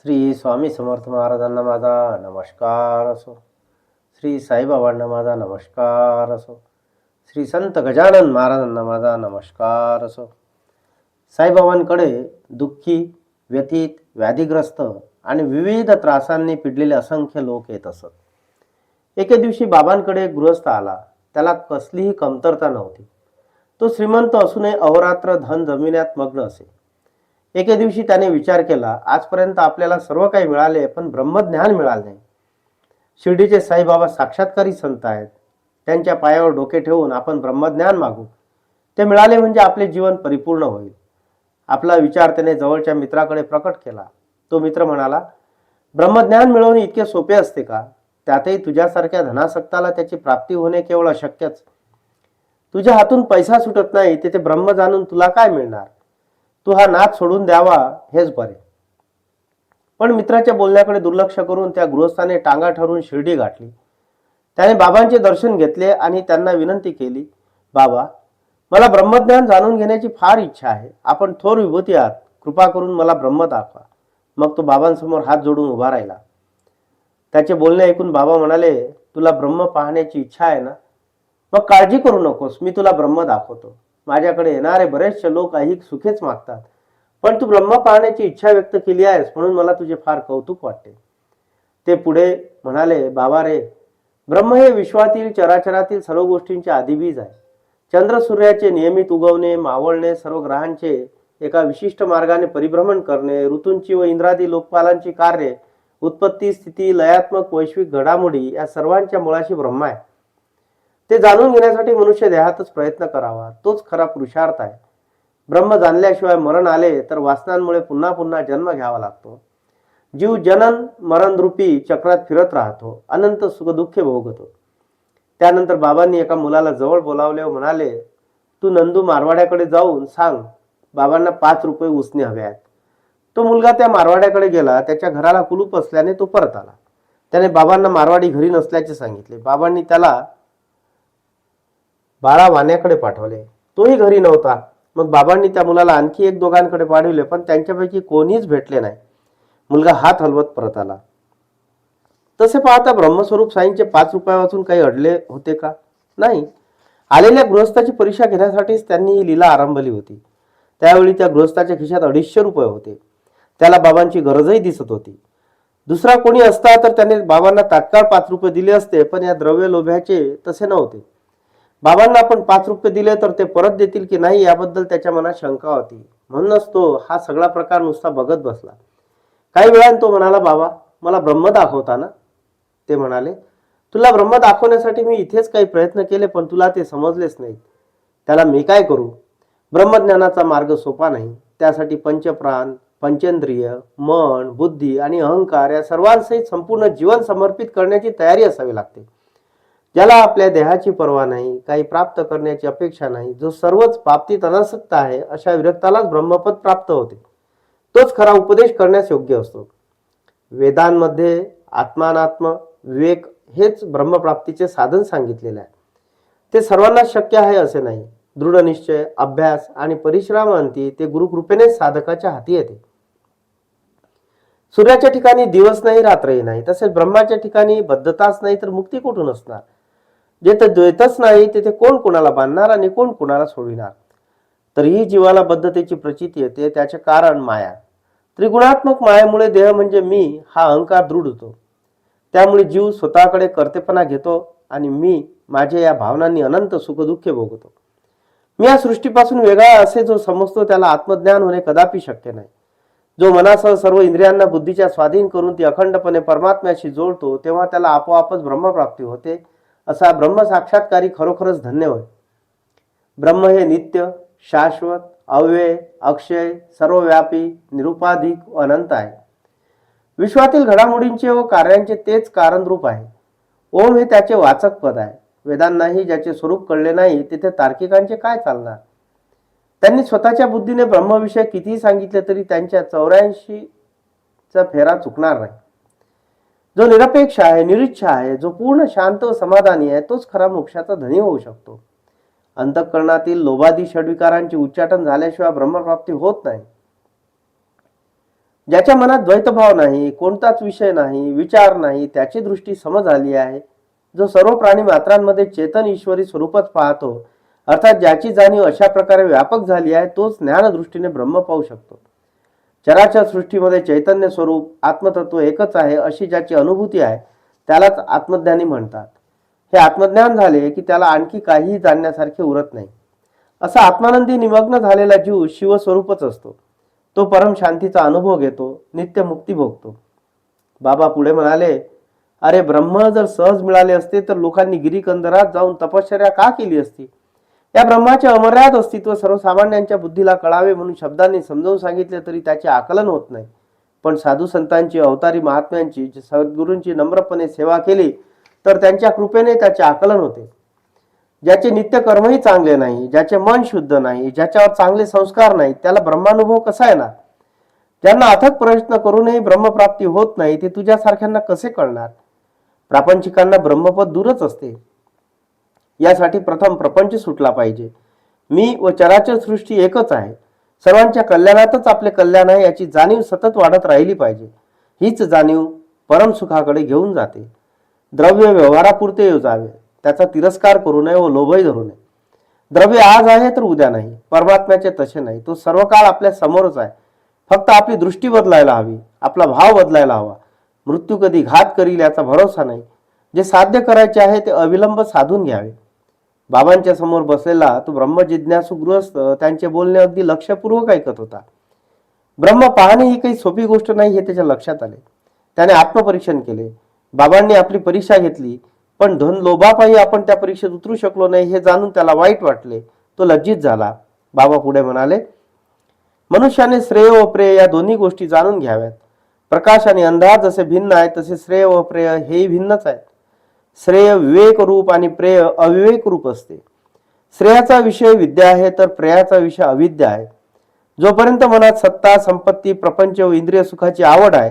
श्री स्वामी समर्थ महाराजांना माझा नमस्कार असो. श्री साईबाबांना माझा नमस्कार असो. श्री संत गजानन महाराजांना माझा नमस्कार असो. साईबाबांकडे दुःखी, व्यथित, व्याधिग्रस्त आणि विविध त्रासांनी पिडलेले असंख्य लोक येत असत. एके दिवशी बाबांकडे एक गृहस्थ आला. त्याला कसलीही कमतरता नव्हती. तो श्रीमंत असूनही अहोरात्र धन जमिण्यात मग्न असे. एके दिवशी त्याने विचार केला, आजपर्यंत आपल्याला सर्व काही मिळाले, पण ब्रह्मज्ञान मिळाले नाही. शिर्डीचे साईबाबा साक्षात्कारी संत आहेत. त्यांच्या पायावर डोके ठेवून आपण ब्रह्मज्ञान मागू. ते मिळाले म्हणजे आपले जीवन परिपूर्ण होईल. आपला विचार त्याने जवळच्या मित्राकडे प्रकट केला. तो मित्र म्हणाला, ब्रह्मज्ञान मिळवणे इतके सोपे असते का? त्यातही तुझ्यासारख्या धनासक्ताला त्याची प्राप्ती होणे केवळ अशक्यच. तुझ्या हातून पैसा सुटत नाही, तेथे ब्रह्म जाणून तुला काय मिळणार? तू हा नाद सोडून द्यावा हेच बरे. पण मित्राच्या बोलण्याकडे दुर्लक्ष करून त्या गृहस्थाने टांगा ठरून शिर्डी गाठली. त्याने बाबांचे दर्शन घेतले आणि त्यांना विनंती केली, बाबा, मला ब्रह्मज्ञान जाणून घेण्याची फार इच्छा आहे. आपण थोर विभूती आहात, कृपा करून मला ब्रह्म दाखवा. मग तो बाबांसमोर हात जोडून उभा राहिला. त्याचे बोलणे ऐकून बाबा म्हणाले, तुला ब्रह्म पाहण्याची इच्छा आहे ना? मग काळजी करू नकोस, मी तुला ब्रह्म दाखवतो. माझ्याकडे येणारे बरेचसे लोक ऐहिक सुखेच मागतात, पण तू ब्रह्म पाहण्याची इच्छा व्यक्त केली आहेस म्हणून मला तुझे फार कौतुक वाटते. ते पुढे म्हणाले, बाबा रे, ब्रह्म हे विश्वातील चराचरातील सर्व गोष्टींचे आदिबीज आहे. चंद्र सूर्याचे नियमित उगवणे, मावळणे, सर्व ग्रहांचे एका विशिष्ट मार्गाने परिभ्रमण करणे, ऋतूंची व इंद्रादी लोकपालांची कार्ये, उत्पत्ती, स्थिती, लयात्मक वैश्विक घडामोडी या सर्वांच्या मुळाशी ब्रह्म आहे. ते जाणून घेण्यासाठी मनुष्य देहातच प्रयत्न करावा, तोच खरा पुरुषार्थ आहे. ब्रह्म जाणल्याशिवाय मरण आले तर वासनांमुळे पुन्हा पुन्हा जन्म घ्यावा लागतो. जीव जनन मरण रूपी चक्रात फिरत राहतो, अनंत सुखदुःखे भोगतो. त्यानंतर बाबांनी एका मुलाला जवळ बोलावले व म्हणाले, तू नंदू मारवाड्याकडे जाऊन सांग, बाबांना 5 रुपये उसने हवे आहेत. तो मुलगा त्या मारवाड्याकडे गेला. त्याच्या घराला कुलूप असल्याने तो परत आला. त्याने बाबांना मारवाडी घरी नसल्याचे सांगितले. बाबांनी त्याला बाळा वाण्याकडे पाठवले. तोही घरी नव्हता. मग बाबांनी त्या मुलाला आणखी 1-2 पाठवले, पण त्यांच्यापैकी कोणीच भेटले नाही. मुलगा हात हलवत परत आला. तसे पाहता ब्रह्मस्वरूप साईंचे 5 रुपये वाचून काही अडले होते का? नाही. आलेल्या गृहस्थाची परीक्षा घेण्यासाठीच त्यांनी ही लीला आरंभली होती. त्यावेळी त्या गृहस्थाच्या खिशात 250 रुपये होते. त्याला बाबांची गरजही दिसत होती. दुसरा कोणी असता तर त्याने बाबांना तात्काळ 5 रुपये दिले असते, पण या द्रव्य लोभ्याचे तसे नव्हते. बाबांना आपण 5 रुपये दिले तर ते परत देतील की नाही याबद्दल त्याच्या मनात शंका होती. म्हणूनच तो हा सगळा प्रकार नुसता बघत बसला. काही वेळाने तो म्हणाला, बाबा, मला ब्रह्म दाखवता ना? ते म्हणाले, तुला ब्रह्म दाखवण्यासाठी मी इथेच काही प्रयत्न केले, पण तुला ते समजलेच नाही. त्याला मी काय करू? ब्रह्मज्ञानाचा मार्ग सोपा नाही. त्यासाठी पंचप्राण, पंचेंद्रिय, मन, बुद्धी आणि अहंकार या सर्वांसहित संपूर्ण जीवन समर्पित करण्याची तयारी असावी लागते. ज्याला आपल्या देहाची पर्वा नाही, काही प्राप्त करण्याची अपेक्षा नाही, जो सर्वच बाबतीत अनासक्त आहे, अशा विरक्तालाच ब्रह्मपद प्राप्त होते. तोच खरा उपदेश करण्यास योग्य असतो. वेदांमध्ये आत्मानात्म विवेक हेच ब्रह्मप्राप्तीचे साधन सांगितलेले आहे. ते सर्वांना शक्य आहे असे नाही. दृढ निश्चय, अभ्यास आणि परिश्रमांती ते गुरुकृपेने साधकाच्या हाती येते. सूर्याच्या ठिकाणी दिवस नाही, रात्रही नाही. तसेच ब्रह्माच्या ठिकाणी बद्धताच नाही तर मुक्ती कुठून असणार? जेथे द्वैतच नाही तेथे कोण कोणाला बांधणार आणि कोण कोणाला सोडविणार? तरीही जीवाला बद्धतेची प्रचिती येते. त्याचे कारण माया. त्रिगुणात्मक मायामुळे देह म्हणजे मी हा अहंकार दृढ होतो. त्यामुळे जीव स्वतःकडे कर्तेपणा घेतो आणि मी माझ्या या भावनांनी अनंत सुखदुःखे भोगतो. मी या सृष्टीपासून वेगळा असे जो समजतो त्याला आत्मज्ञान होणे कदापि शक्य नाही. जो मनासह सर्व इंद्रियांना बुद्धीच्या स्वाधीन करून ती अखंडपणे परमात्म्याशी जोडतो तेव्हा त्याला आपोआपच ब्रह्मप्राप्ती होते. असा ब्रह्मसाक्षात्कारी खरोखरच धन्य होय. ब्रह्म हे नित्य, शाश्वत, अव्यय, अक्षय, सर्वव्यापी, निरुपाधिक व अनंत आहे. विश्वातील घडामोडींचे व कार्यांचे तेच कारणरूप आहे. ओम हे त्याचे वाचक पद आहे. वेदांनाही ज्याचे स्वरूप कळले नाही तिथे तार्किकांचे काय चालणार? त्यांनी स्वतःच्या बुद्धीने ब्रह्मविषय कितीही सांगितले तरी त्यांच्या 84चा फेरा चुकणार नाही. जो निरपेक्ष आहे, निरीच्छ आहे, जो पूर्ण शांत व समाधानी आहे, तोच खरा मोक्षाचा धनी होऊ शकतो. अंतःकरणातील लोभादी षड्विकारांचे उच्चाटन झाल्याशिवाय ब्रह्मप्राप्ती होत नाही. ज्याच्या मनात द्वैतभाव नाही, कोणताच विषय नाही, विचार नाही, त्याची दृष्टी समज आली आहे, जो सर्व प्राणी मात्रांमध्ये चेतन ईश्वरी स्वरूपच पाहतो, अर्थात ज्याची जाणीव अशा प्रकारे व्यापक झाली आहे, तोच ज्ञानदृष्टीने ब्रह्म पाहू शकतो. चराचर सृष्टीमध्ये चैतन्य स्वरूप आत्मतत्व एकच आहे अशी ज्याची अनुभूती आहे, त्यालाच आत्मज्ञानी म्हणतात. हे आत्मज्ञान झाले की त्याला आणखी काहीही जाणण्यासारखे उरत नाही. असा आत्मानंदी निमग्न झालेला जीव शिवस्वरूपच असतो. तो परम शांतीचा अनुभव घेतो, नित्य मुक्ती भोगतो. बाबा पुढे म्हणाले, अरे ब्रह्म जर सहज मिळाले असते तर लोकांनी गिरीकंदरात जाऊन तपश्चर्या का केली असती? या ब्रह्माचे अमर्याद अस्तित्व सर्वसामान्यांच्या बुद्धीला कळावे म्हणून शब्दांनी समजावून सांगितले तरी त्याचे आकलन होत नाही. पण साधू संतांची, अवतारी महात्म्यांची, सद्गुरूंची नम्रपणे सेवा केली तर त्यांच्या कृपेने त्याचे आकलन होते. ज्याचे नित्य कर्मही चांगले नाही, ज्याचे मन शुद्ध नाही, ज्याच्यावर चांगले संस्कार नाही, त्याला ब्रह्मानुभव कसा येणार? ज्यांना अथक प्रयत्न करूनही ब्रह्मप्राप्ती होत नाही, ते तुझ्यासारख्यांना कसे कळणार? प्रापंचिकांना ब्रह्मपद दूरच असते. यासाठी प्रथम प्रपंच सुटला पाहिजे. मी व चराचर सृष्टी एकच आहे, सर्वांच्या कल्याणातच आपले कल्याण आहे याची जाणीव सतत वाढत राहिली पाहिजे. हीच जाणीव परम सुखाकडे घेऊन जाते. द्रव्य व्यवहारापुरते योजावे, त्याचा तिरस्कार करू नये व लोभही धरू नये. द्रव्य आज आहे तर उद्या नाही, परमात्म्याचे तसे नाही. तो सर्व काळ आपल्या समोरच आहे. फक्त आपली दृष्टी बदलायला हवी, आपला भाव बदलायला हवा. मृत्यू कधी घात करील याचा भरोसा नाही. जे साध्य करायचे आहे ते अविलंब साधून घ्यावे. बाबांच्या समोर बसलेला तो ब्रह्मजिज्ञासू गृहस्थ त्यांचे बोलणे अगदी लक्षपूर्वक ऐकत होता. ब्रह्म पाहणे ही काही सोपी गोष्ट नाही हे त्याच्या लक्षात आले. त्याने आत्मपरीक्षण केले. बाबांनी आपली परीक्षा घेतली, पण धन लोभापायी आपण त्या परीक्षेत उतरू शकलो नाही हे जाणून त्याला वाईट वाटले. तो लज्जित झाला. बाबा पुढे म्हणाले, मनुष्याने श्रेय व प्रेय या दोन्ही गोष्टी जाणून घ्याव्यात. प्रकाश आणि अंधार जसे भिन्न आहेत तसे श्रेय व प्रेय हेही भिन्नच आहेत. श्रेय विवेक रूप आणि प्रेय अविवेक रूप असते. श्रेयाचा विषय विद्या आहे तर प्रेयाचा विषय अविद्या आहे. जोपर्यंत मनात सत्ता, संपत्ती, प्रपंच व इंद्रिय सुखाची आवड आहे,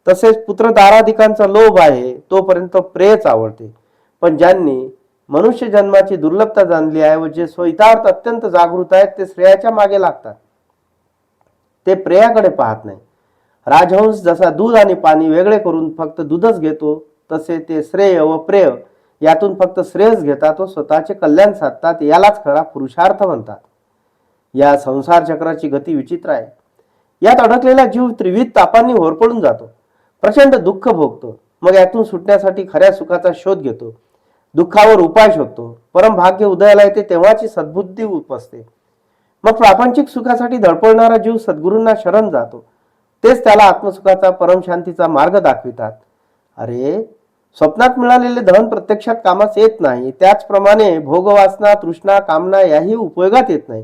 तसेच पुत्रदाराधिकांचा लोभ आहे, तोपर्यंत प्रेयच आवडते. पण ज्यांनी मनुष्य जन्माची दुर्लभता जाणली आहे व जे स्वहितार्थ अत्यंत जागृत आहेत, ते श्रेयाच्या मागे लागतात, ते प्रेयाकडे पाहत नाही. राजहंस जसा दूध आणि पाणी वेगळे करून फक्त दूधच घेतो, तसे ते श्रेय व प्रेय यातून फक्त श्रेयच घेतात व स्वतःचे कल्याण साधतात. यालाच खरा पुरुषार्थ म्हणतात. या संसार चक्राची गती विचित्र आहे. यात अडकलेला जीव त्रिविध तापांनी होरपळून जातो, प्रचंड दुःख भोगतो. मग यातून सुटण्यासाठी खऱ्या सुखाचा शोध घेतो, दुःखावर उपाय शोधतो. परम भाग्य उदयाला येते तेव्हाची सद्बुद्धी उपसते. मग प्रापंचिक सुखासाठी धडपडणारा जीव सद्गुरूंना शरण जातो. तेच त्याला आत्मसुखाचा, परमशांतीचा मार्ग दाखवितात. अरे, स्वप्नात मिळालेले धन प्रत्यक्षात कामास येत नाही, त्याचप्रमाणे भोगवासना, तृष्णा, कामना याही उपयोगात येत नाही.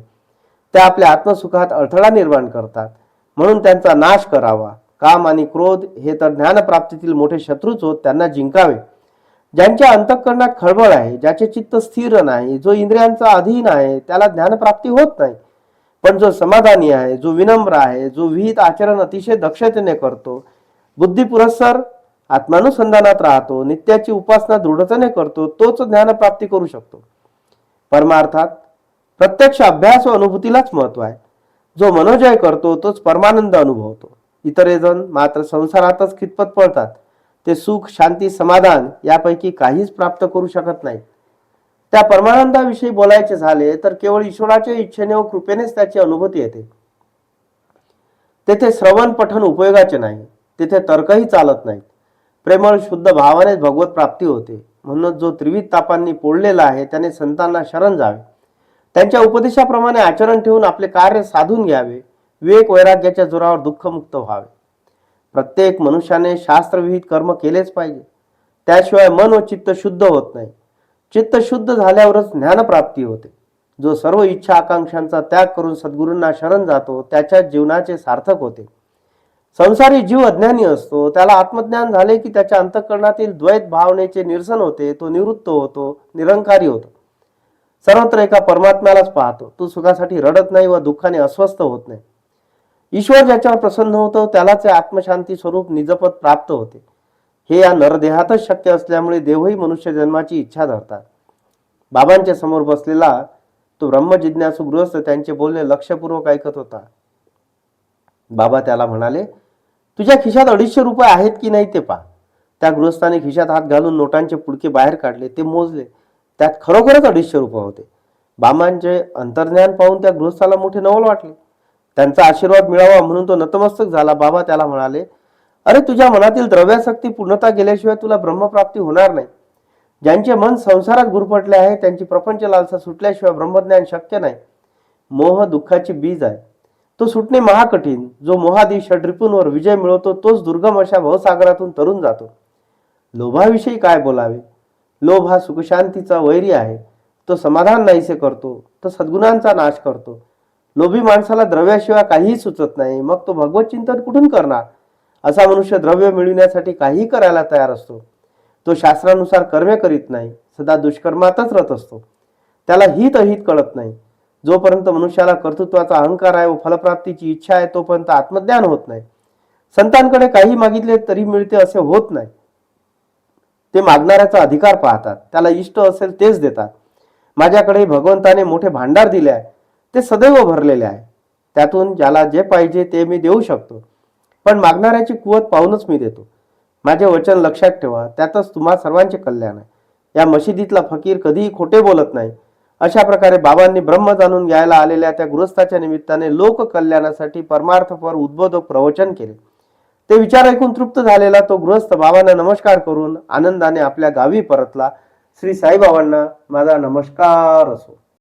त्या आपल्या आत्मसुखात अडथळा निर्माण करतात. म्हणून त्यांचा नाश करावा. काम आणि क्रोध हे तर ज्ञानप्राप्तीतील मोठे शत्रूच होत, त्यांना जिंकावे. ज्यांच्या अंतःकरणात खळबळ आहे, ज्याचे चित्त स्थिर नाही, जो इंद्रियांचा अधीन आहे, त्याला ज्ञानप्राप्ती होत नाही. पण जो समाधानी आहे, जो विनम्र आहे, जो विहित आचरण अतिशय दक्षतेने करतो, बुद्धी पुरस्सर आत्मानुसंधानात राहतो, नित्याची उपासना दृढतेने करतो, तोच ज्ञानप्राप्ती करू शकतो. परमार्थात प्रत्यक्ष अभ्यास व अनुभूतीलाच महत्व आहे. जो मनोजय करतो तोच परमानंद अनुभवतो. इतरेजण मात्र संसारातच खितपत पळतात. ते सुख, शांती, समाधान यापैकी काहीच प्राप्त करू शकत नाही. त्या परमानंदाविषयी बोलायचे झाले तर केवळ ईश्वराच्या इच्छेने व कृपेनेच त्याची अनुभूती येते. तेथे श्रवण पठण उपयोगाचे नाही, तेथे तर्कही चालत नाहीत. प्रेमळ शुद्ध भावानेच भगवत प्राप्ती होते. म्हणून जो त्रिविध तापांनी पोळलेला आहे त्याने संतांना शरण जावे. त्यांच्या उपदेशाप्रमाणे आचरण ठेवून आपले कार्य साधून घ्यावे. विवेक वैराग्याच्या जोरावर दुःखमुक्त व्हावे. प्रत्येक मनुष्याने शास्त्रविहित कर्म केलेच पाहिजे. त्याशिवाय मन व चित्त शुद्ध होत नाही. चित्त शुद्ध झाल्यावरच ज्ञानप्राप्ती होते. जो सर्व इच्छा आकांक्षांचा त्याग करून सद्गुरूंना शरण जातो त्याच्या जीवनाचे सार्थक होते. संसारी जीव अज्ञानी असतो. त्याला आत्मज्ञान झाले की त्याच्या अंतःकरणातील द्वैत भावनेचे निरसन होते. तो निवृत्त होतो, निरंकारी होतो. सर्वत्र एका परमात्म्यालाच पाहतो. तो सुखासाठी रडत नाही व दुःखाने अस्वस्थ होत नाही. ईश्वर ज्याच्यावर प्रसन्न होतो त्यालाच आत्मशांती स्वरूप निजपद प्राप्त होते. हे या नरदेहातच शक्य असल्यामुळे देवही मनुष्य जन्माची इच्छा धरतात. बाबांच्या समोर बसलेला तो ब्रह्मजिज्ञासू गृहस्थ त्यांचे बोलणे लक्षपूर्वक ऐकत होता. बाबा त्याला म्हणाले, तुझ्या खिशात 250 रुपये आहेत की नाही ते पहा. त्या गृहस्थाने खिशात हात घालून नोटांचे पुडके बाहेर काढले. ते मोजले. त्यात खरोखरच 250 रुपये होते. बाबांचे अंतर्ज्ञान पाहून त्या गृहस्थाला मोठे नवल वाटले. त्यांचा आशीर्वाद मिळावा म्हणून तो नतमस्तक झाला. बाबा त्याला म्हणाले, अरे तुझ्या मनातील द्रव्यासक्ती पूर्णता गेल्याशिवाय तुला ब्रह्मप्राप्ती होणार नाही. ज्यांचे मन संसारात गुरफटले आहे त्यांची प्रपंच लालसा सुटल्याशिवाय ब्रह्मज्ञान शक्य नाही. मोह दुःखाची बीज आहे. तो सुटणे महाकठीण. जो मोहादी षड्रिपूंवर विजय मिळवतो तोच दुर्गम अशा भवसागरातून तरून जातो. लोभाविषयी काय बोलावे. लोभ हा सुखशांतीचा वैरी आहे. तो समाधान नाहीसे करतो. तो सद्गुणांचा नाश करतो. लोभी माणसाला द्रव्याशिवाय काहीही सुचत नाही. मग तो भगवत चिंतन कुठून करणार. असा मनुष्य द्रव्य मिळविण्यासाठी काही करायला तयार असतो. तो शास्त्रानुसार कर्मे करीत नाही. सदा दुष्कर्मातच रत असतो. त्याला हित अहित कळत नाही. जोपर्यंत मनुष्याला कर्तृत्वाचा अहंकार आहे व फलप्राप्तीची इच्छा आहे तोपर्यंत आत्मज्ञान होत नाही. संतांकडे काही मागितले तरी मिळते असे होत नाही. ते मागणाऱ्याचा अधिकार पाहतात. त्याला इष्ट असेल तेच देतात. माझ्याकडे भगवंताने मोठे भांडार दिले आहे. ते सदैव भरलेले आहे. त्यातून ज्याला जे पाहिजे ते मी देऊ शकतो. पण मागणाऱ्याची कुवत पाहूनच मी देतो. माझे वचन लक्षात ठेवा. त्यातच तुम्हा सर्वांचे कल्याण आहे. या मशिदीतला फकीर कधीही खोटे बोलत नाही. अशा प्रकारे बाबांनी ब्रह्म जाणून घ्यायला आलेल्या त्या गृहस्थाच्या निमित्ताने लोक कल्याणासाठी परमार्थपर उद्बोधक प्रवचन केले. ते विचार ऐकून तृप्त झालेला तो गृहस्थ बाबांना नमस्कार करून आनंदाने आपल्या गावी परतला. श्री साईबाबांना माझा नमस्कार असो.